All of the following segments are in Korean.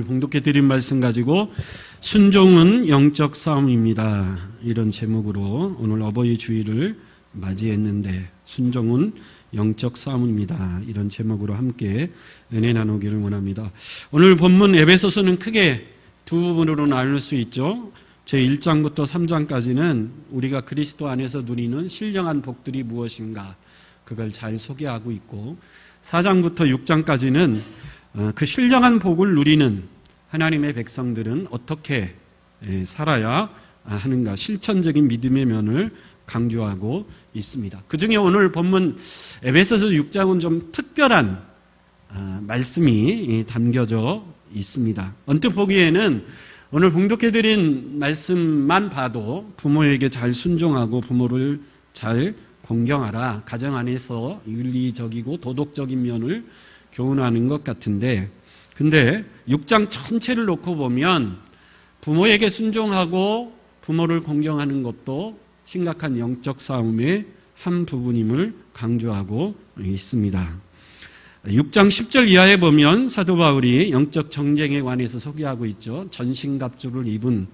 봉독해 드린 말씀 가지고 순종은 영적 싸움입니다. 이런 제목으로 오늘 어버이 주일을 맞이했는데 순종은 영적 싸움입니다. 이런 제목으로 함께 은혜 나누기를 원합니다. 오늘 본문 에베소서는 크게 두 부분으로 나눌 수 있죠. 제1장부터 3장까지는 우리가 그리스도 안에서 누리는 신령한 복들이 무엇인가 그걸 잘 소개하고 있고 4장부터 6장까지는 그 신령한 복을 누리는 하나님의 백성들은 어떻게 살아야 하는가 실천적인 믿음의 면을 강조하고 있습니다. 그 중에 오늘 본문 에베소서 6장은 좀 특별한 말씀이 담겨져 있습니다. 언뜻 보기에는 오늘 봉독해드린 말씀만 봐도 부모에게 잘 순종하고 부모를 잘 공경하라, 가정 안에서 윤리적이고 도덕적인 면을 교훈하는 것 같은데, 근데 6장 전체를 놓고 보면 부모에게 순종하고 부모를 공경하는 것도 심각한 영적 싸움의 한 부분임을 강조하고 있습니다. 6장 10절 이하에 보면 사도 바울이 영적 정쟁에 관해서 소개하고 있죠. 전신갑주를 입은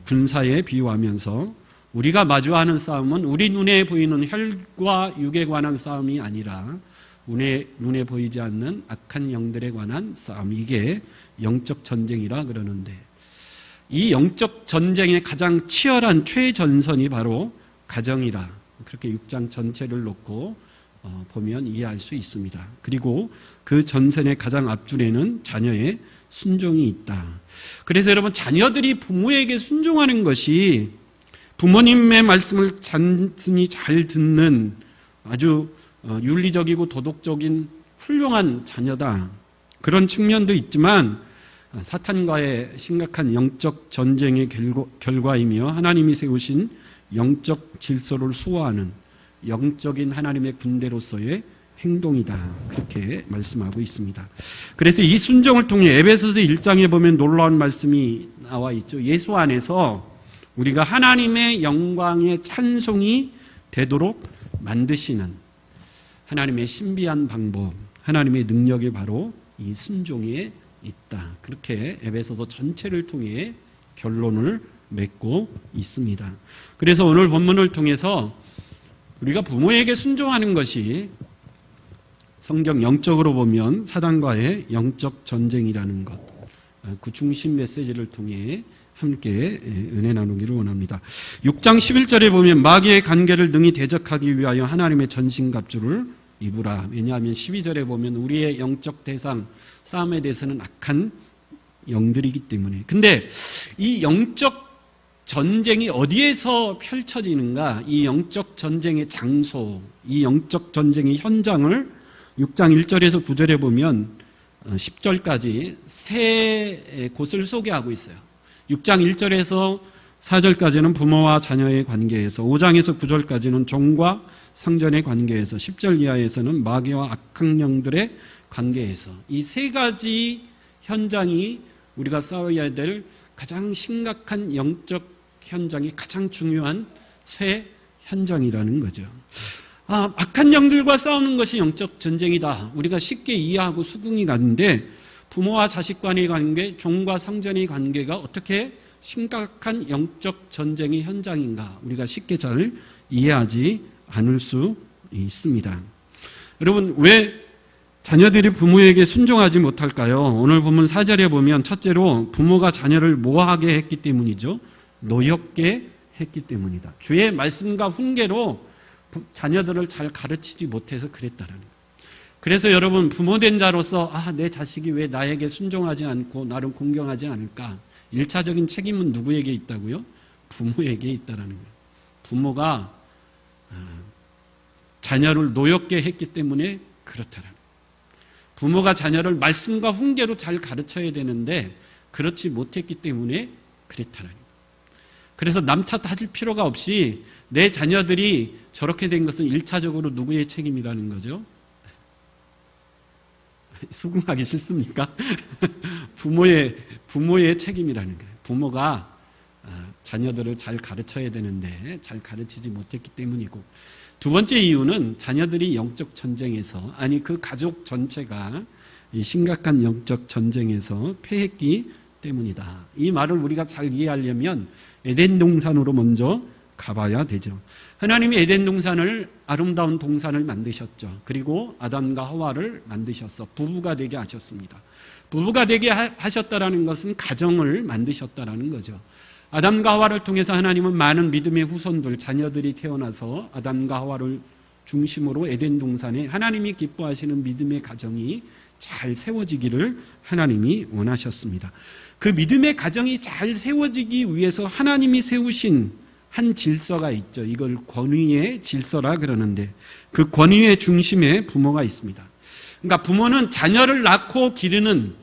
군사에 비유하면서 우리가 마주하는 싸움은 우리 눈에 보이는 혈과 육에 관한 싸움이 아니라 눈에 보이지 않는 악한 영들에 관한 싸움, 이게 영적 전쟁이라 그러는데 이 영적 전쟁의 가장 치열한 최전선이 바로 가정이라 그렇게 6장 전체를 놓고 보면 이해할 수 있습니다. 그리고 그 전선의 가장 앞줄에는 자녀의 순종이 있다. 그래서 여러분 자녀들이 부모에게 순종하는 것이 부모님의 말씀을 단순히 잘 듣는 아주 윤리적이고 도덕적인 훌륭한 자녀다. 그런 측면도 있지만 사탄과의 심각한 영적 전쟁의 결과이며 하나님이 세우신 영적 질서를 수호하는 영적인 하나님의 군대로서의 행동이다. 그렇게 말씀하고 있습니다. 그래서 이 순종을 통해 에베소서 1장에 보면 놀라운 말씀이 나와 있죠. 예수 안에서 우리가 하나님의 영광의 찬송이 되도록 만드시는 하나님의 신비한 방법, 하나님의 능력이 바로 이 순종에 있다. 그렇게 에베소서 전체를 통해 결론을 맺고 있습니다. 그래서 오늘 본문을 통해서 우리가 부모에게 순종하는 것이 성경 영적으로 보면 사단과의 영적 전쟁이라는 것, 그 중심 메시지를 통해 함께 은혜 나누기를 원합니다. 6장 11절에 보면 마귀의 관계를 능히 대적하기 위하여 하나님의 전신갑주를 입으라. 왜냐하면 12절에 보면 우리의 영적 대상 싸움에 대해서는 악한 영들이기 때문에. 근데 이 영적 전쟁이 어디에서 펼쳐지는가? 이 영적 전쟁의 장소, 이 영적 전쟁의 현장을 6장 1절에서 9절에 보면 10절까지 세 곳을 소개하고 있어요. 6장 1절에서 4절까지는 부모와 자녀의 관계에서, 5장에서 9절까지는 종과 상전의 관계에서, 10절 이하에서는 마귀와 악한 영들의 관계에서, 이 세 가지 현장이 우리가 싸워야 될 가장 심각한 영적 현장이 가장 중요한 세 현장이라는 거죠. 악한 영들과 싸우는 것이 영적 전쟁이다. 우리가 쉽게 이해하고 수긍이 가는데 부모와 자식 간의 관계, 종과 상전의 관계가 어떻게 심각한 영적 전쟁의 현장인가 우리가 쉽게 잘 이해하지 않을 수 있습니다. 여러분, 왜 자녀들이 부모에게 순종하지 못할까요? 오늘 본문 4절에 보면 첫째로 부모가 자녀를 뭐하게 했기 때문이죠. 노엽게 했기 때문이다. 주의 말씀과 훈계로 자녀들을 잘 가르치지 못해서 그랬다라는 거예요. 그래서 여러분, 부모된 자로서 내 자식이 왜 나에게 순종하지 않고 나를 공경하지 않을까? 1차적인 책임은 누구에게 있다고요? 부모에게 있다라는 거예요. 부모가 자녀를 노엽게 했기 때문에 그렇다라는 거예요. 부모가 자녀를 말씀과 훈계로 잘 가르쳐야 되는데 그렇지 못했기 때문에 그랬다라는 거예요. 그래서 남 탓할 필요가 없이 내 자녀들이 저렇게 된 것은 1차적으로 누구의 책임이라는 거죠? 수긍하기 싫습니까? 부모의 책임이라는 거예요. 부모가 자녀들을 잘 가르쳐야 되는데 잘 가르치지 못했기 때문이고, 두 번째 이유는 자녀들이 영적 전쟁에서, 아니 그 가족 전체가 이 심각한 영적 전쟁에서 패했기 때문이다. 이 말을 우리가 잘 이해하려면 에덴 동산으로 먼저 가봐야 되죠. 하나님이 에덴 동산을 아름다운 동산을 만드셨죠. 그리고 아담과 하와를 만드셔서 부부가 되게 하셨습니다. 부부가 되게 하셨다라는 것은 가정을 만드셨다라는 거죠. 아담과 하와를 통해서 하나님은 많은 믿음의 후손들, 자녀들이 태어나서 아담과 하와를 중심으로 에덴 동산에 하나님이 기뻐하시는 믿음의 가정이 잘 세워지기를 하나님이 원하셨습니다. 그 믿음의 가정이 잘 세워지기 위해서 하나님이 세우신 한 질서가 있죠. 이걸 권위의 질서라 그러는데 그 권위의 중심에 부모가 있습니다. 그러니까 부모는 자녀를 낳고 기르는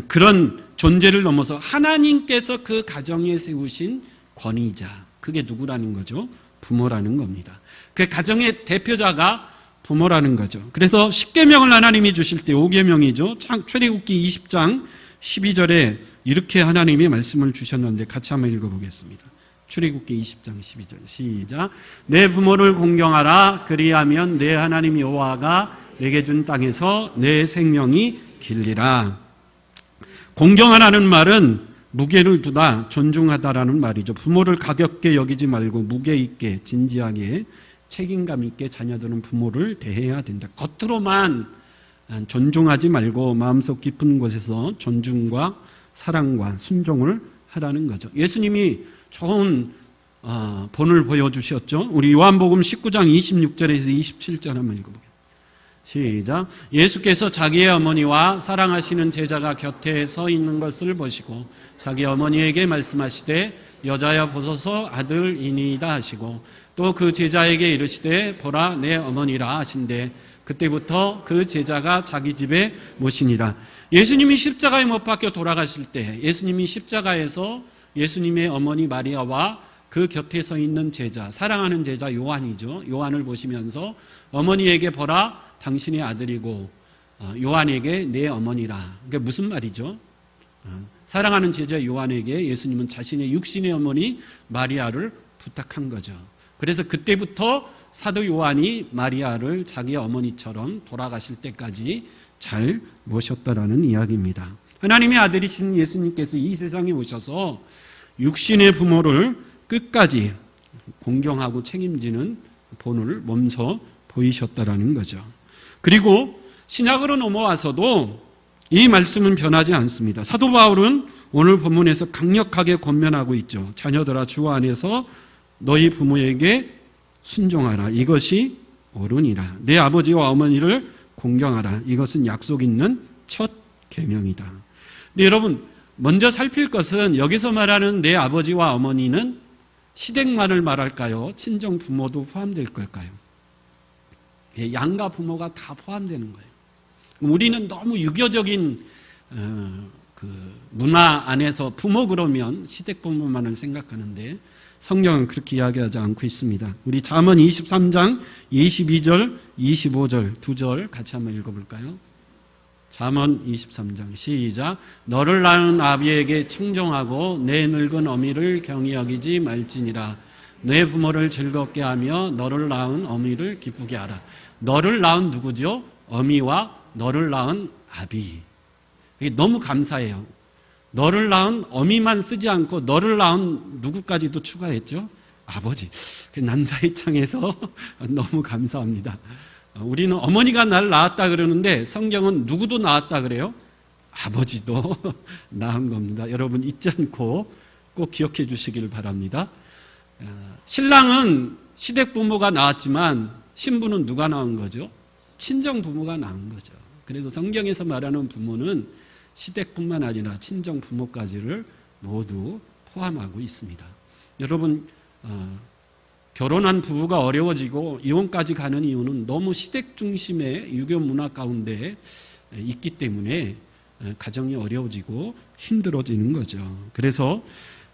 그런 존재를 넘어서 하나님께서 그 가정에 세우신 권위자, 그게 누구라는 거죠? 부모라는 겁니다. 그 가정의 대표자가 부모라는 거죠. 그래서 10계명을 하나님이 주실 때 5계명이죠. 출애굽기 20장 12절에 이렇게 하나님이 말씀을 주셨는데 같이 한번 읽어보겠습니다. 출애굽기 20장 12절 시작. 내 부모를 공경하라. 그리하면 내 하나님 여호와가 내게 준 땅에서 내 생명이 길리라. 공경하라는 말은 무게를 두다, 존중하다라는 말이죠. 부모를 가볍게 여기지 말고 무게 있게, 진지하게, 책임감 있게 자녀들은 부모를 대해야 된다. 겉으로만 존중하지 말고 마음속 깊은 곳에서 존중과 사랑과 순종을 하라는 거죠. 예수님이 좋은 본을 보여주셨죠. 우리 요한복음 19장 26절에서 27절 한번 읽어보겠습니다. 시작. 예수께서 자기의 어머니와 사랑하시는 제자가 곁에 서 있는 것을 보시고 자기 어머니에게 말씀하시되 여자여 보소서 아들이니이다 하시고 또 그 제자에게 이르시되 보라 내 어머니라 하신대 그때부터 그 제자가 자기 집에 모시니라. 예수님이 십자가에 못 박혀 돌아가실 때 예수님이 십자가에서 예수님의 어머니 마리아와 그 곁에 서 있는 제자, 사랑하는 제자 요한이죠. 요한을 보시면서 어머니에게 보라 당신의 아들이고 요한에게 내 어머니라. 그게 무슨 말이죠? 사랑하는 제자 요한에게 예수님은 자신의 육신의 어머니 마리아를 부탁한 거죠. 그래서 그때부터 사도 요한이 마리아를 자기의 어머니처럼 돌아가실 때까지 잘 모셨다라는 이야기입니다. 하나님의 아들이신 예수님께서 이 세상에 오셔서 육신의 부모를 끝까지 공경하고 책임지는 본을 먼저 보이셨다라는 거죠. 그리고 신약으로 넘어와서도 이 말씀은 변하지 않습니다. 사도 바울은 오늘 본문에서 강력하게 권면하고 있죠. 자녀들아 주 안에서 너희 부모에게 순종하라. 이것이 옳으니라. 내 아버지와 어머니를 공경하라. 이것은 약속 있는 첫 계명이다. 근데 여러분 먼저 살필 것은 여기서 말하는 내 아버지와 어머니는 시댁만을 말할까요? 친정 부모도 포함될 걸까요? 양가 부모가 다 포함되는 거예요. 우리는 너무 유교적인 그 문화 안에서 부모 그러면 시댁 부모만을 생각하는데 성경은 그렇게 이야기하지 않고 있습니다. 우리 잠언 23장 22절 25절 두 절 같이 한번 읽어볼까요? 잠언 23장 시작. 너를 낳은 아비에게 청종하고 내 늙은 어미를 경히 여기지 말지니라. 내 부모를 즐겁게 하며 너를 낳은 어미를 기쁘게 하라. 너를 낳은 누구죠? 어미와 너를 낳은 아비. 이게 너무 감사해요. 너를 낳은 어미만 쓰지 않고 너를 낳은 누구까지도 추가했죠? 아버지. 남자 입장에서 너무 감사합니다. 우리는 어머니가 날 낳았다 그러는데 성경은 누구도 낳았다 그래요? 아버지도 낳은 겁니다. 여러분 잊지 않고 꼭 기억해 주시길 바랍니다. 신랑은 시댁 부모가 낳았지만 신부는 누가 낳은 거죠? 친정 부모가 낳은 거죠. 그래서 성경에서 말하는 부모는 시댁뿐만 아니라 친정 부모까지를 모두 포함하고 있습니다. 여러분 결혼한 부부가 어려워지고 이혼까지 가는 이유는 너무 시댁 중심의 유교 문화 가운데 있기 때문에 가정이 어려워지고 힘들어지는 거죠. 그래서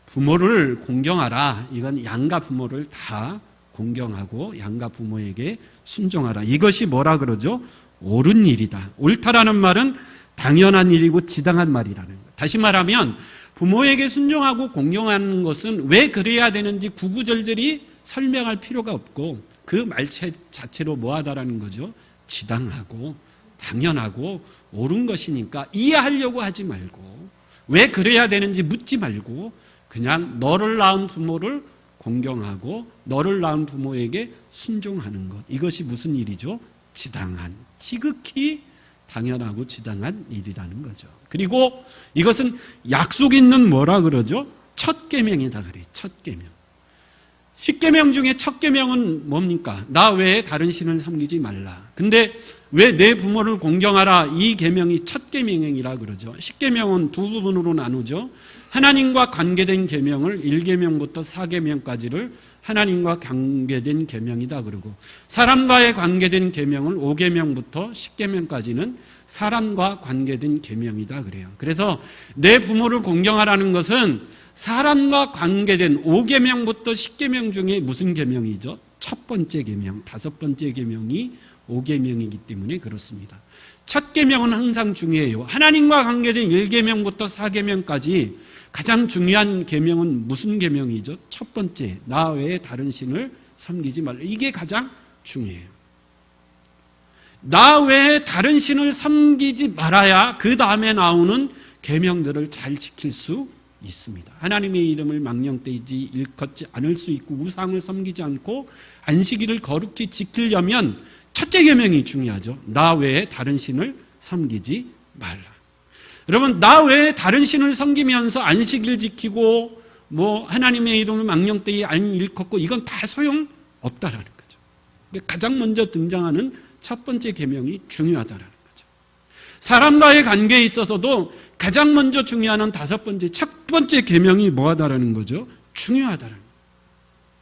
부모를 공경하라. 이건 양가 부모를 다 공경하고 양가 부모에게 순종하라. 이것이 뭐라 그러죠? 옳은 일이다. 옳다라는 말은 당연한 일이고 지당한 말이라는 거예요. 다시 말하면 부모에게 순종하고 공경하는 것은 왜 그래야 되는지 구구절절히 설명할 필요가 없고 그 말 자체로 뭐하다라는 거죠? 지당하고 당연하고 옳은 것이니까 이해하려고 하지 말고, 왜 그래야 되는지 묻지 말고 그냥 너를 낳은 부모를 공경하고 너를 낳은 부모에게 순종하는 것, 이것이 무슨 일이죠? 지당한, 지극히 당연하고 지당한 일이라는 거죠. 그리고 이것은 약속 있는 뭐라 그러죠? 첫 계명이다 그래요. 첫 계명. 10계명 중에 첫 계명은 뭡니까? 나 외에 다른 신을 섬기지 말라. 근데 왜 내 부모를 공경하라, 이 계명이 첫 계명이라 그러죠. 10계명은 두 부분으로 나누죠. 하나님과 관계된 계명을 1계명부터 4계명까지를 하나님과 관계된 계명이다 그러고, 사람과의 관계된 계명을 5계명부터 10계명까지는 사람과 관계된 계명이다 그래요. 그래서 내 부모를 공경하라는 것은 사람과 관계된 5계명부터 10계명 중에 무슨 계명이죠? 첫 번째 계명, 다섯 번째 계명이 5계명이기 때문에 그렇습니다. 첫 계명은 항상 중요해요. 하나님과 관계된 1계명부터 4계명까지 가장 중요한 계명은 무슨 계명이죠? 첫 번째, 나 외에 다른 신을 섬기지 말라. 이게 가장 중요해요. 나 외에 다른 신을 섬기지 말아야 그 다음에 나오는 계명들을 잘 지킬 수 있습니다. 하나님의 이름을 망령되지 일컫지 않을 수 있고, 우상을 섬기지 않고 안식일을 거룩히 지키려면 첫째 계명이 중요하죠. 나 외에 다른 신을 섬기지 말라. 여러분, 나 외에 다른 신을 섬기면서 안식일 지키고 하나님의 이름을 망령되이 안 일컫고, 이건 다 소용 없다라는 거죠. 가장 먼저 등장하는 첫 번째 계명이 중요하다라는 거죠. 사람과의 관계에 있어서도 가장 먼저 중요한 다섯 번째, 첫 번째 계명이 뭐하다라는 거죠? 중요하다라는 거죠.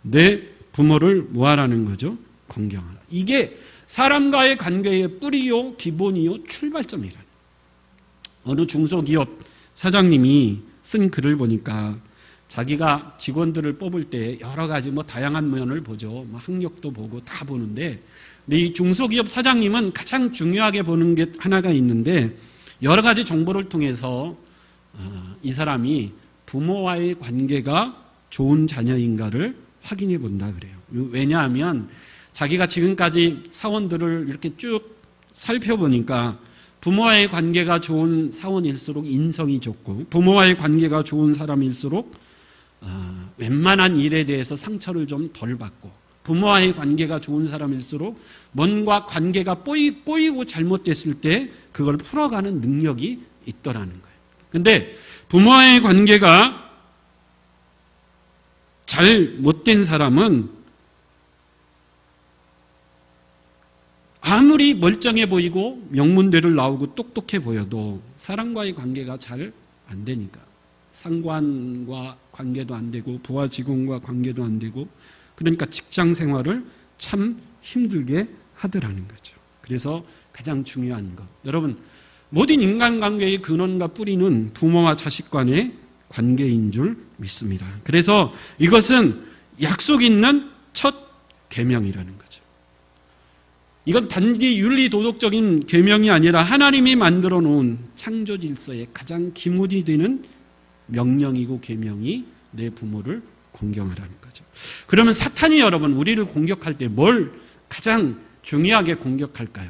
내 부모를 뭐하라는 거죠? 공경하라. 이게 사람과의 관계의 뿌리요, 기본이요, 출발점이라는. 어느 중소기업 사장님이 쓴 글을 보니까 자기가 직원들을 뽑을 때 여러 가지 다양한 면을 보죠. 학력도 보고 다 보는데, 이 중소기업 사장님은 가장 중요하게 보는 게 하나가 있는데, 여러 가지 정보를 통해서 이 사람이 부모와의 관계가 좋은 자녀인가를 확인해 본다 그래요. 왜냐하면 자기가 지금까지 사원들을 이렇게 쭉 살펴보니까 부모와의 관계가 좋은 사원일수록 인성이 좋고, 부모와의 관계가 좋은 사람일수록 웬만한 일에 대해서 상처를 좀 덜 받고, 부모와의 관계가 좋은 사람일수록 뭔가 관계가 꼬이고 잘못됐을 때 그걸 풀어가는 능력이 있더라는 거예요. 근데 부모와의 관계가 잘 못된 사람은 아무리 멀쩡해 보이고 명문대를 나오고 똑똑해 보여도 사람과의 관계가 잘 안 되니까, 상관과 관계도 안 되고 부하 직원과 관계도 안 되고, 그러니까 직장 생활을 참 힘들게 하더라는 거죠. 그래서 가장 중요한 것, 여러분, 모든 인간관계의 근원과 뿌리는 부모와 자식 간의 관계인 줄 믿습니다. 그래서 이것은 약속 있는 첫 계명이라는 거죠. 이건 단지 윤리 도덕적인 계명이 아니라 하나님이 만들어 놓은 창조 질서의 가장 기본이 되는 명령이고 계명이 내 부모를 공경하라는 거죠. 그러면 사탄이 여러분 우리를 공격할 때 뭘 가장 중요하게 공격할까요?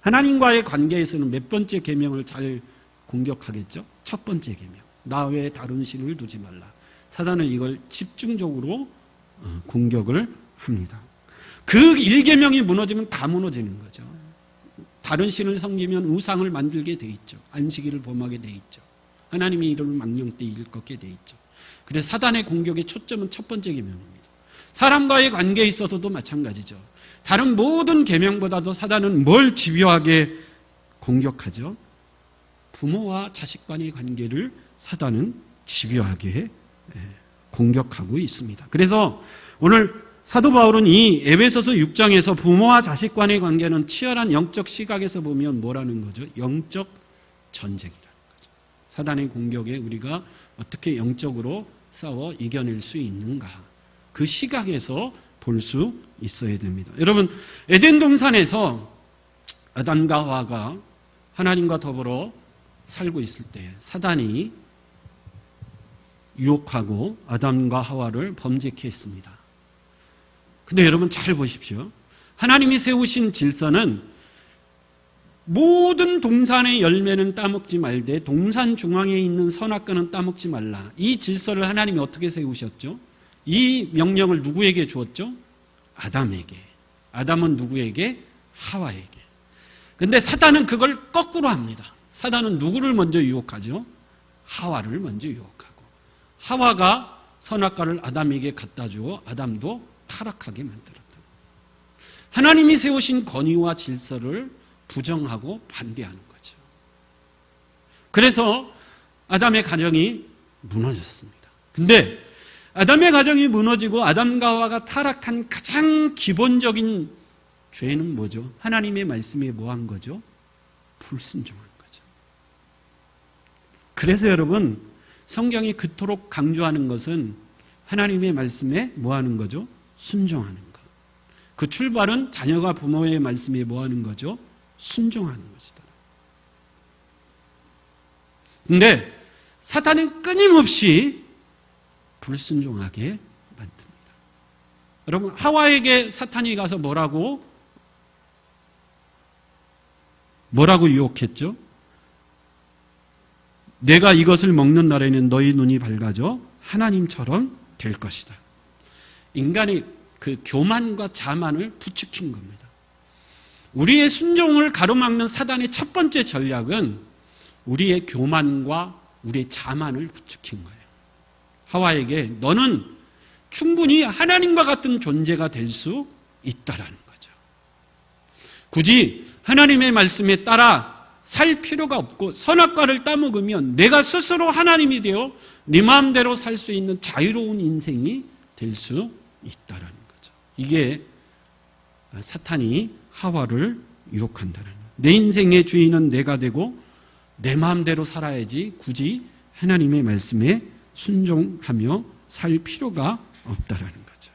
하나님과의 관계에서는 몇 번째 계명을 잘 공격하겠죠? 첫 번째 계명, 나 외에 다른 신을 두지 말라. 사단은 이걸 집중적으로 공격을 합니다. 그 1계명이 무너지면 다 무너지는 거죠. 다른 신을 섬기면 우상을 만들게 돼 있죠. 안식일을 범하게 돼 있죠. 하나님의 이름을 망령되이 일컫게 돼 있죠. 그래서 사단의 공격의 초점은 첫 번째 계명입니다. 사람과의 관계에 있어서도 마찬가지죠. 다른 모든 계명보다도 사단은 뭘 집요하게 공격하죠? 부모와 자식 간의 관계를 사단은 집요하게 공격하고 있습니다. 그래서 오늘 사도 바울은 이 에베소서 6장에서 부모와 자식 간의 관계는 치열한 영적 시각에서 보면 뭐라는 거죠? 영적 전쟁이라는 거죠. 사단의 공격에 우리가 어떻게 영적으로 싸워 이겨낼 수 있는가, 그 시각에서 볼 수 있어야 됩니다. 여러분, 에덴 동산에서 아담과 하와가 하나님과 더불어 살고 있을 때 사단이 유혹하고 아담과 하와를 범죄케 했습니다. 근데 여러분 잘 보십시오. 하나님이 세우신 질서는 모든 동산의 열매는 따먹지 말되 동산 중앙에 있는 선악과는 따먹지 말라. 이 질서를 하나님이 어떻게 세우셨죠? 이 명령을 누구에게 주었죠? 아담에게. 아담은 누구에게? 하와에게. 근데 사단은 그걸 거꾸로 합니다. 사단은 누구를 먼저 유혹하죠? 하와를 먼저 유혹하고, 하와가 선악과를 아담에게 갖다 주어 아담도 타락하게 만들었다. 하나님이 세우신 권위와 질서를 부정하고 반대하는 거죠. 그래서 아담의 가정이 무너졌습니다. 근데 아담의 가정이 무너지고 아담과 하와가 타락한 가장 기본적인 죄는 뭐죠? 하나님의 말씀에 뭐한 거죠? 불순종한 거죠. 그래서 여러분, 성경이 그토록 강조하는 것은 하나님의 말씀에 뭐하는 거죠? 순종하는 것. 그 출발은 자녀가 부모의 말씀에 뭐하는 거죠? 순종하는 것이다. 근데 사탄은 끊임없이 불순종하게 만듭니다. 여러분, 하와에게 사탄이 가서 뭐라고 유혹했죠? 내가 이것을 먹는 날에는 너희 눈이 밝아져 하나님처럼 될 것이다. 인간의 그 교만과 자만을 부추긴 겁니다. 우리의 순종을 가로막는 사단의 첫 번째 전략은 우리의 교만과 우리의 자만을 부추긴 거예요. 하와에게 너는 충분히 하나님과 같은 존재가 될 수 있다라는 거죠. 굳이 하나님의 말씀에 따라 살 필요가 없고 선악과를 따먹으면 내가 스스로 하나님이 되어 네 마음대로 살 수 있는 자유로운 인생이 될 수 있다라는 거죠. 이게 사탄이 하와를 유혹한다는 거예요. 내 인생의 주인은 내가 되고 내 마음대로 살아야지 굳이 하나님의 말씀에 순종하며 살 필요가 없다라는 거죠.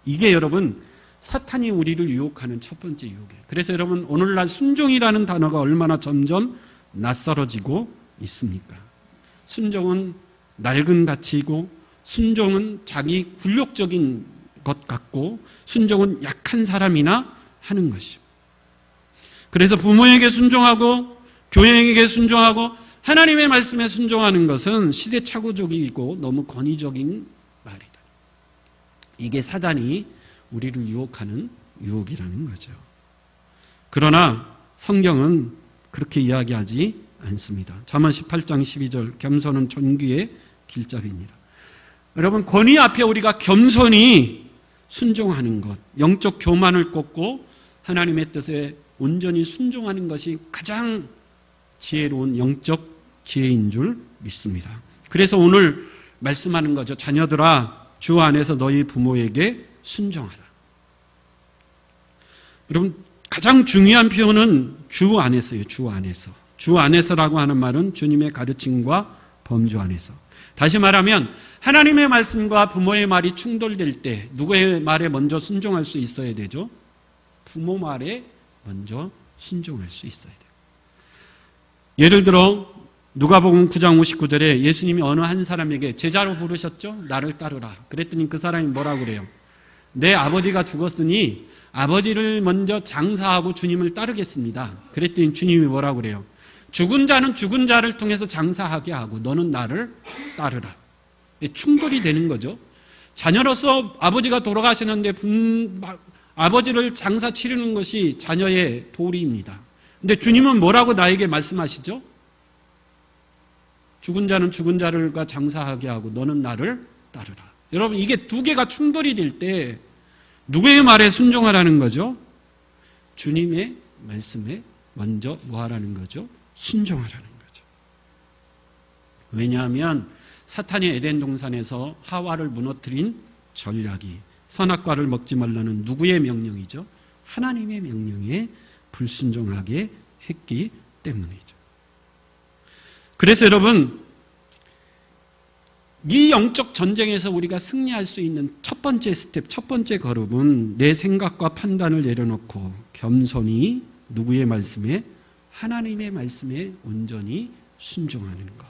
이게 여러분 사탄이 우리를 유혹하는 첫 번째 유혹이에요. 그래서 여러분 오늘날 순종이라는 단어가 얼마나 점점 낯설어지고 있습니까? 순종은 낡은 가치이고 순종은 자기 굴욕적인 것 같고 순종은 약한 사람이나 하는 것이죠. 그래서 부모에게 순종하고 교회에게 순종하고 하나님의 말씀에 순종하는 것은 시대착오적이고 너무 권위적인 말이다. 이게 사단이 우리를 유혹하는 유혹이라는 거죠. 그러나 성경은 그렇게 이야기하지 않습니다. 잠언 18장 12절 겸손은 존귀의 길잡이입니다. 여러분 권위 앞에 우리가 겸손히 순종하는 것, 영적 교만을 꺾고 하나님의 뜻에 온전히 순종하는 것이 가장 지혜로운 영적 지혜인 줄 믿습니다. 그래서 오늘 말씀하는 거죠. 자녀들아 주 안에서 너희 부모에게 순종하라. 여러분 가장 중요한 표현은 주 안에서예요. 주 안에서. 주 안에서라고 하는 말은 주님의 가르침과 범주 안에서. 다시 말하면 하나님의 말씀과 부모의 말이 충돌될 때 누구의 말에 먼저 순종할 수 있어야 되죠? 부모 말에 먼저 순종할 수 있어야 돼요. 예를 들어 누가복음 9장 59절에 예수님이 어느 한 사람에게 제자로 부르셨죠? 나를 따르라. 그랬더니 그 사람이 뭐라고 그래요? 내 아버지가 죽었으니 아버지를 먼저 장사하고 주님을 따르겠습니다. 그랬더니 주님이 뭐라고 그래요? 죽은 자는 죽은 자를 통해서 장사하게 하고 너는 나를 따르라. 충돌이 되는 거죠. 자녀로서 아버지가 돌아가시는데 아버지를 장사 치르는 것이 자녀의 도리입니다. 근데 주님은 뭐라고 나에게 말씀하시죠? 죽은 자는 죽은 자를과 장사하게 하고 너는 나를 따르라. 여러분 이게 두 개가 충돌이 될 때 누구의 말에 순종하라는 거죠? 주님의 말씀에 먼저 뭐 하라는 거죠? 순종하라는 거죠. 왜냐하면 사탄이 에덴 동산에서 하와를 무너뜨린 전략이 선악과를 먹지 말라는 누구의 명령이죠? 하나님의 명령에 불순종하게 했기 때문이죠. 그래서 여러분 이 영적 전쟁에서 우리가 승리할 수 있는 첫 번째 스텝, 첫 번째 걸음은 내 생각과 판단을 내려놓고 겸손히 누구의 말씀에? 하나님의 말씀에 온전히 순종하는 것.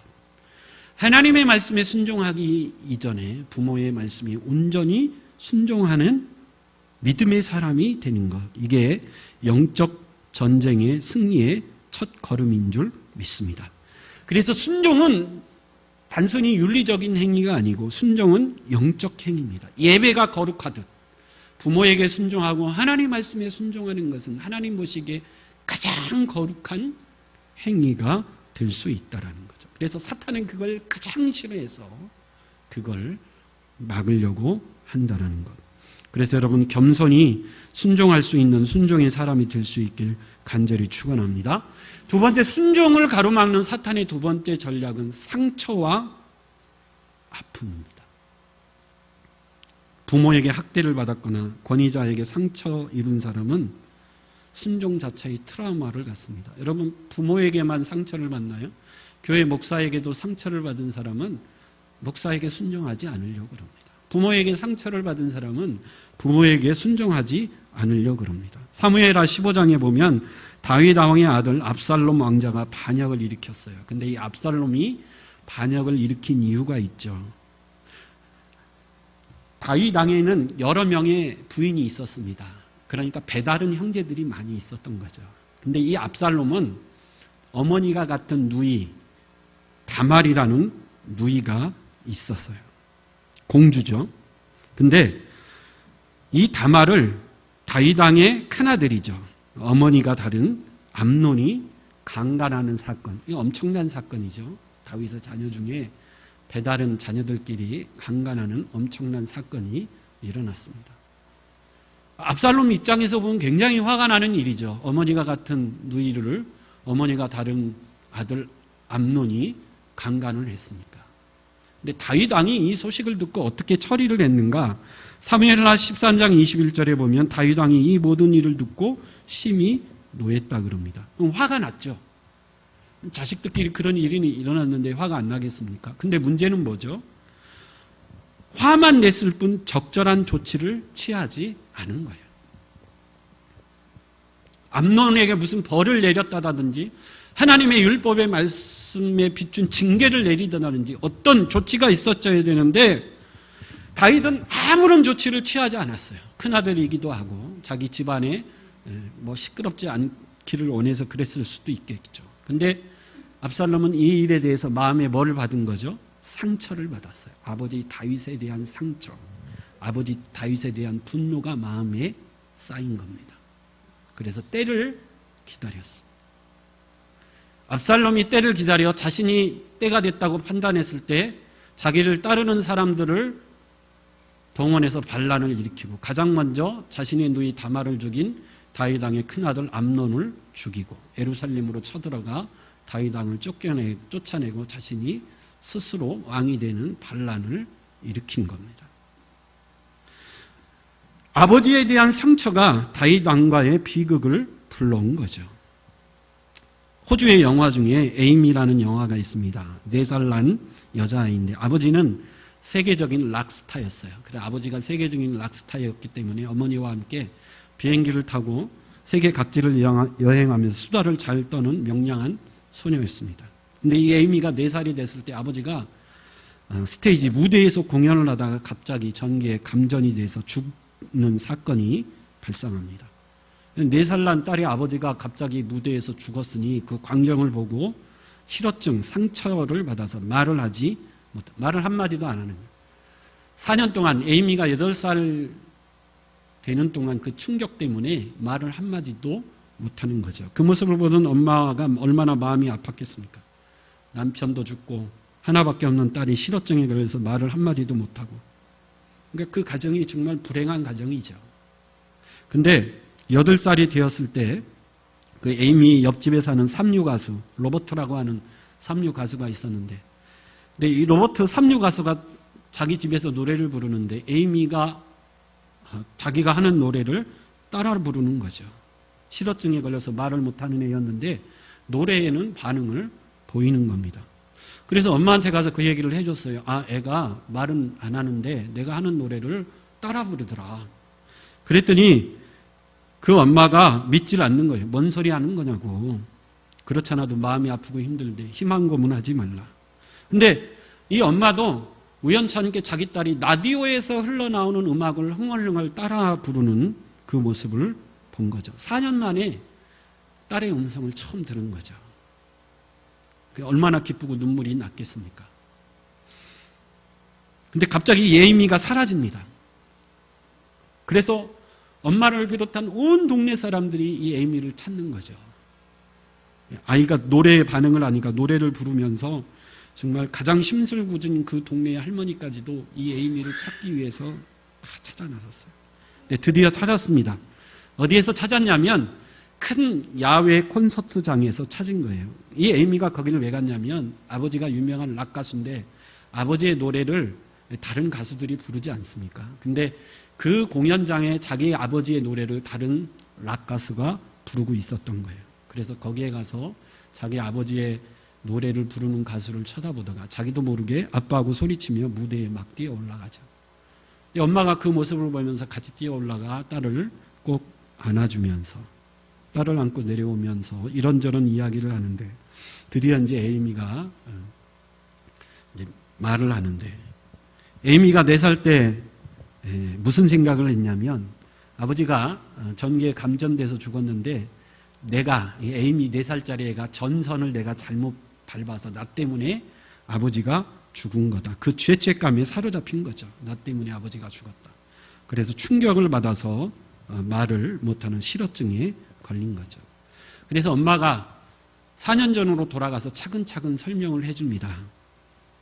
하나님의 말씀에 순종하기 이전에 부모의 말씀에 온전히 순종하는 믿음의 사람이 되는 것. 이게 영적 전쟁의 승리의 첫 걸음인 줄 믿습니다. 그래서 순종은 단순히 윤리적인 행위가 아니고 순종은 영적 행위입니다. 예배가 거룩하듯 부모에게 순종하고 하나님 말씀에 순종하는 것은 하나님 보시기에 가장 거룩한 행위가 될 수 있다라는 거죠. 그래서 사탄은 그걸 가장 싫어해서 그걸 막으려고 한다는 것. 그래서 여러분 겸손히 순종할 수 있는 순종의 사람이 될 수 있길 간절히 축원합니다. 두 번째, 순종을 가로막는 사탄의 두 번째 전략은 상처와 아픔입니다. 부모에게 학대를 받았거나 권위자에게 상처 입은 사람은 순종 자체의 트라우마를 갖습니다. 여러분, 부모에게만 상처를 받나요? 교회 목사에게도 상처를 받은 사람은 목사에게 순종하지 않으려고 그럽니다. 부모에게 상처를 받은 사람은 부모에게 순종하지 않으려고 그럽니다. 사무엘하 15장에 보면 다윗 왕의 아들 압살롬 왕자가 반역을 일으켰어요. 근데 이 압살롬이 반역을 일으킨 이유가 있죠. 다윗 왕에는 여러 명의 부인이 있었습니다. 그러니까 배다른 형제들이 많이 있었던 거죠. 근데 이 압살롬은 어머니가 같은 누이, 다말이라는 누이가 있었어요. 공주죠. 근데 이 다말을 다윗 왕의 큰아들이죠. 어머니가 다른 암논이 강간하는 사건. 이거 엄청난 사건이죠. 다윗의 자녀 중에 배다른 자녀들끼리 강간하는 엄청난 사건이 일어났습니다. 압살롬 입장에서 보면 굉장히 화가 나는 일이죠. 어머니가 같은 누이를 어머니가 다른 아들 암논이 강간을 했으니까. 근데 다윗 왕이 이 소식을 듣고 어떻게 처리를 했는가? 사무엘하 13장 21절에 보면 다윗 왕이 이 모든 일을 듣고 심히 노했다 그럽니다. 그럼 화가 났죠. 자식들끼리 그런 일이 일어났는데 화가 안 나겠습니까? 근데 문제는 뭐죠? 화만 냈을 뿐 적절한 조치를 취하지 않은 거예요. 암논에게 무슨 벌을 내렸다든지 하나님의 율법의 말씀에 비춘 징계를 내리다든지 어떤 조치가 있었어야 되는데 다윗은 아무런 조치를 취하지 않았어요. 큰아들이기도 하고 자기 집안에 뭐 시끄럽지 않기를 원해서 그랬을 수도 있겠죠. 근데 압살롬은 이 일에 대해서 마음에 뭐를 받은 거죠? 상처를 받았어요. 아버지 다윗에 대한 상처, 아버지 다윗에 대한 분노가 마음에 쌓인 겁니다. 그래서 때를 기다렸어요. 압살롬이 때를 기다려 자신이 때가 됐다고 판단했을 때 자기를 따르는 사람들을 동원해서 반란을 일으키고 가장 먼저 자신의 누이 다말을 죽인 다윗 왕의 큰아들 암논을 죽이고 예루살렘으로 쳐들어가 다윗 왕을 쫓아내고 자신이 스스로 왕이 되는 반란을 일으킨 겁니다. 아버지에 대한 상처가 다윗 왕과의 비극을 불러온 거죠. 호주의 영화 중에 에이미라는 영화가 있습니다. 4살 난 여자아이인데 아버지는 세계적인 락스타였어요. 그래 아버지가 세계적인 락스타였기 때문에 어머니와 함께 비행기를 타고 세계 각지를 여행하면서 수다를 잘 떠는 명랑한 소녀였습니다. 근데 이 에이미가 4살이 됐을 때 아버지가 스테이지 무대에서 공연을 하다가 갑자기 전기에 감전이 돼서 죽는 사건이 발생합니다. 4살 난 딸이 아버지가 갑자기 무대에서 죽었으니 그 광경을 보고 실어증, 상처를 받아서 말을 한마디도 안 하는 거예요. 4년 동안 에이미가 8살 되는 동안 그 충격 때문에 말을 한마디도 못하는 거죠. 그 모습을 보던 엄마가 얼마나 마음이 아팠겠습니까? 남편도 죽고 하나밖에 없는 딸이 실어증에 걸려서 말을 한마디도 못하고. 그러니까 그 가정이 정말 불행한 가정이죠. 근데 8살이 되었을 때 그 에이미 옆집에 사는 삼류 가수 로버트라고 하는 삼류 가수가 있었는데 근데 이 로버트 삼류 가수가 자기 집에서 노래를 부르는데 에이미가 자기가 하는 노래를 따라 부르는 거죠. 실어증에 걸려서 말을 못하는 애였는데 노래에는 반응을 보이는 겁니다. 그래서 엄마한테 가서 그 얘기를 해줬어요. 아, 애가 말은 안 하는데 내가 하는 노래를 따라 부르더라. 그랬더니 그 엄마가 믿질 않는 거예요. 뭔 소리 하는 거냐고. 그렇잖아도 마음이 아프고 힘들대. 희망 고문하지 말라. 근데 이 엄마도 우연찮게 자기 딸이 라디오에서 흘러나오는 음악을 흥얼흥얼 따라 부르는 그 모습을 본 거죠. 4년 만에 딸의 음성을 처음 들은 거죠. 얼마나 기쁘고 눈물이 났겠습니까? 근데 갑자기 예임이가 사라집니다. 그래서 엄마를 비롯한 온 동네 사람들이 이 에이미를 찾는 거죠. 아이가 노래에 반응을 하니까 노래를 부르면서 정말 가장 심술궂은 그 동네의 할머니까지도 이 에이미를 찾기 위해서 다 찾아 나섰어요. 네, 드디어 찾았습니다. 어디에서 찾았냐면 큰 야외 콘서트장에서 찾은 거예요. 이 에이미가 거기를 왜 갔냐면 아버지가 유명한 락 가수인데 아버지의 노래를 다른 가수들이 부르지 않습니까? 근데 그 공연장에 자기 아버지의 노래를 다른 락 가수가 부르고 있었던 거예요. 그래서 거기에 가서 자기 아버지의 노래를 부르는 가수를 쳐다보다가 자기도 모르게 아빠하고 소리치며 무대에 막 뛰어 올라가죠. 엄마가 그 모습을 보면서 같이 뛰어 올라가 딸을 꼭 안아주면서 딸을 안고 내려오면서 이런저런 이야기를 하는데 드디어 이제 에이미가 이제 말을 하는데 에이미가 4살 때 무슨 생각을 했냐면 아버지가 전기에 감전돼서 죽었는데 내가 에이미 4살짜리 애가 전선을 내가 잘못 밟아서 나 때문에 아버지가 죽은 거다. 그 죄책감에 사로잡힌 거죠. 나 때문에 아버지가 죽었다. 그래서 충격을 받아서 말을 못하는 실어증에 걸린 거죠. 그래서 엄마가 4년 전으로 돌아가서 차근차근 설명을 해줍니다.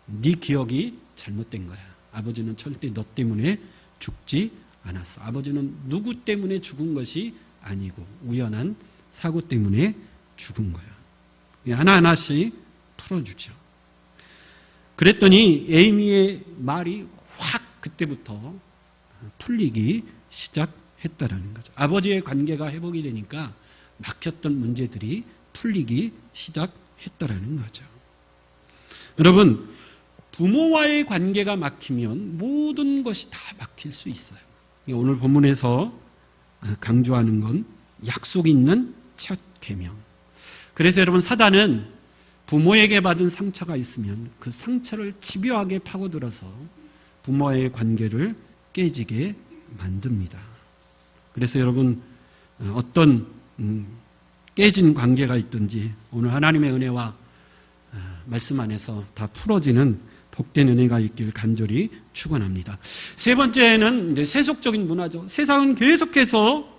네 기억이 잘못된 거야. 아버지는 절대 너 때문에 죽지 않았어. 아버지는 누구 때문에 죽은 것이 아니고 우연한 사고 때문에 죽은 거야. 하나하나씩 풀어주죠. 그랬더니 에이미의 말이 확 그때부터 풀리기 시작했다라는 거죠. 아버지의 관계가 회복이 되니까 막혔던 문제들이 풀리기 시작했다라는 거죠. 여러분, 부모와의 관계가 막히면 모든 것이 다 막힐 수 있어요. 오늘 본문에서 강조하는 건 약속 있는 첫 계명. 그래서 여러분, 사단은 부모에게 받은 상처가 있으면 그 상처를 집요하게 파고들어서 부모와의 관계를 깨지게 만듭니다. 그래서 여러분, 어떤 깨진 관계가 있든지 오늘 하나님의 은혜와 말씀 안에서 다 풀어지는 복된 은혜가 있길 간절히 축원합니다. 세 번째는 이제 세속적인 문화죠. 세상은 계속해서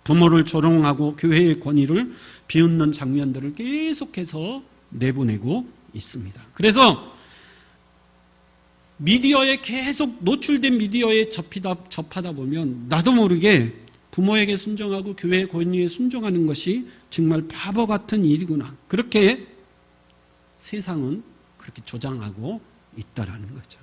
부모를 조롱하고 교회의 권위를 비웃는 장면들을 계속해서 내보내고 있습니다. 그래서 미디어에 계속 노출된 미디어에 접하다 보면 나도 모르게 부모에게 순종하고 교회의 권위에 순종하는 것이 정말 바보 같은 일이구나. 그렇게 세상은 그렇게 조장하고 있다라는 거죠.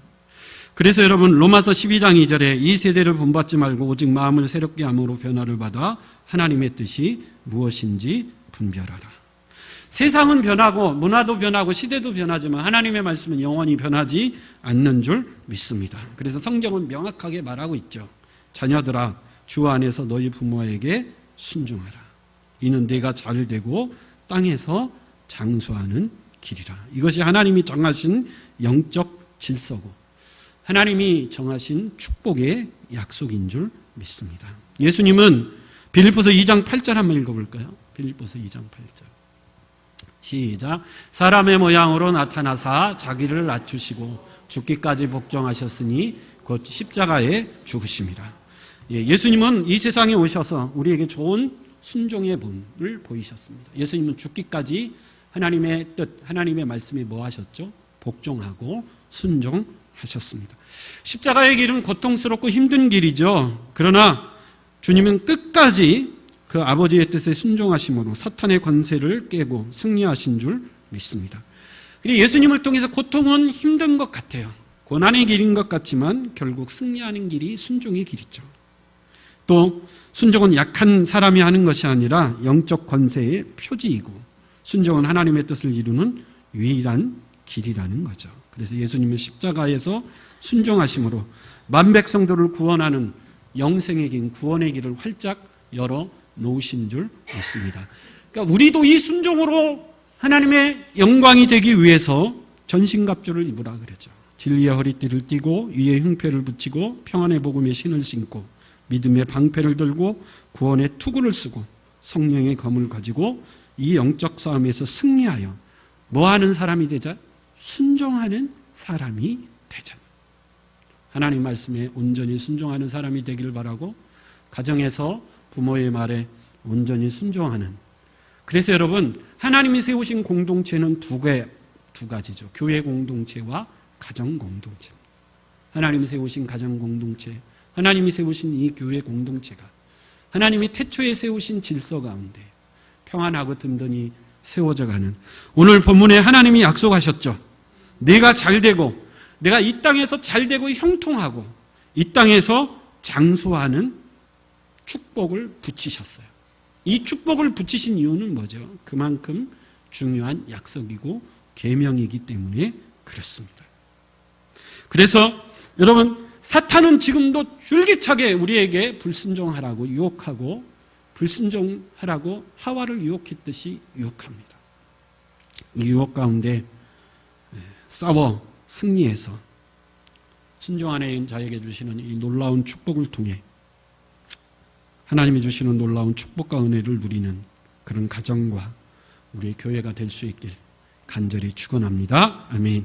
그래서 여러분, 로마서 12장 2절에 이 세대를 본받지 말고 오직 마음을 새롭게 함으로 변화를 받아 하나님의 뜻이 무엇인지 분별하라. 세상은 변하고 문화도 변하고 시대도 변하지만 하나님의 말씀은 영원히 변하지 않는 줄 믿습니다. 그래서 성경은 명확하게 말하고 있죠. 자녀들아, 주 안에서 너희 부모에게 순종하라. 이는 네가 잘 되고 땅에서 장수하는 길이라. 이것이 하나님이 정하신 영적 질서고 하나님이 정하신 축복의 약속인 줄 믿습니다. 예수님은 빌립보서 2장 8절 한번 읽어볼까요? 빌립보서 2장 8절. 시작. 사람의 모양으로 나타나사 자기를 낮추시고 죽기까지 복종하셨으니 곧 십자가에 죽으심이라. 예수님은 이 세상에 오셔서 우리에게 좋은 순종의 본을 보이셨습니다. 예수님은 죽기까지 하나님의 뜻, 하나님의 말씀에 뭐 하셨죠? 복종하고 순종하셨습니다. 십자가의 길은 고통스럽고 힘든 길이죠. 그러나 주님은 끝까지 그 아버지의 뜻에 순종하심으로 사탄의 권세를 깨고 승리하신 줄 믿습니다. 예수님을 통해서 고통은 힘든 것 같아요. 고난의 길인 것 같지만 결국 승리하는 길이 순종의 길이죠. 또 순종은 약한 사람이 하는 것이 아니라 영적 권세의 표지이고 순종은 하나님의 뜻을 이루는 유일한 길이라는 거죠. 그래서 예수님은 십자가에서 순종하심으로 만 백성들을 구원하는 영생의 길, 구원의 길을 활짝 열어 놓으신 줄 믿습니다. 그러니까 우리도 이 순종으로 하나님의 영광이 되기 위해서 전신갑주를 입으라 그러죠. 진리의 허리띠를 띠고 위에 흉패를 붙이고 평안의 복음의 신을 신고 믿음의 방패를 들고 구원의 투구를 쓰고 성령의 검을 가지고 이 영적 싸움에서 승리하여 뭐하는 사람이 되자? 순종하는 사람이 되자. 하나님 말씀에 온전히 순종하는 사람이 되기를 바라고, 가정에서 부모의 말에 온전히 순종하는. 그래서 여러분, 하나님이 세우신 공동체는 두 가지죠. 교회 공동체와 가정 공동체. 하나님이 세우신 가정 공동체, 하나님이 세우신 이 교회 공동체가 하나님이 태초에 세우신 질서 가운데 평안하고 든든히 세워져가는, 오늘 본문에 하나님이 약속하셨죠. 내가 잘되고 내가 이 땅에서 잘되고 형통하고 이 땅에서 장수하는 축복을 붙이셨어요. 이 축복을 붙이신 이유는 뭐죠? 그만큼 중요한 약속이고 계명이기 때문에 그렇습니다. 그래서 여러분, 사탄은 지금도 줄기차게 우리에게 불순종하라고 유혹하고, 불순종하라고 하와를 유혹했듯이 유혹합니다. 이 유혹 가운데 싸워 승리해서 순종하는 자에게 주시는 이 놀라운 축복을 통해 하나님이 주시는 놀라운 축복과 은혜를 누리는 그런 가정과 우리의 교회가 될 수 있길 간절히 축원합니다. 아멘.